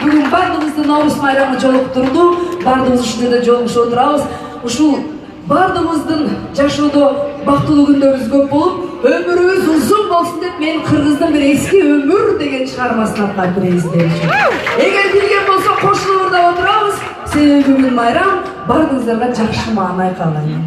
Bugün bardığımızda Navruz bayramı jolukturdu. Bardığımız üşünde joluguşup oturabız. Uşul bardığımыздın жашоодо бактылуу күндөрүбүз көп болуп, өмүрүбүз узун болсун деп мен Кыргыздын bir эски өмүр деген чыгармасын аткарып беребиз депчи. Эгер билген болсо кошулуп ырдап отурабыз. Себеби бүгүн байрам, бардыгыңыздарга жакшы маанай каалайм.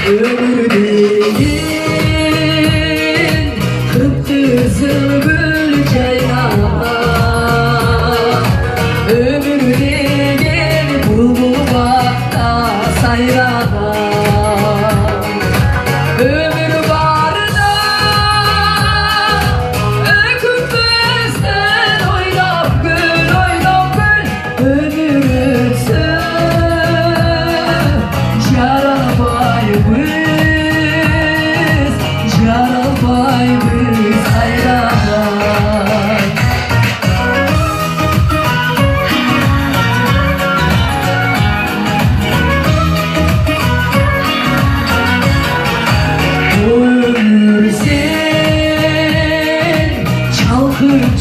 Ömür değil, kıpkızıl gül ceylan. Ömür değil, bulbul bakta sayran. Ömür barda, öküpüzden oynap gül, oynap gül. Ömür ötsün, yaralamayız.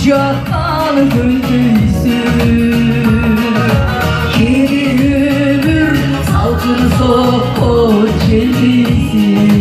Çakal gündüzün kedi ömür salkın soğuk cellisin.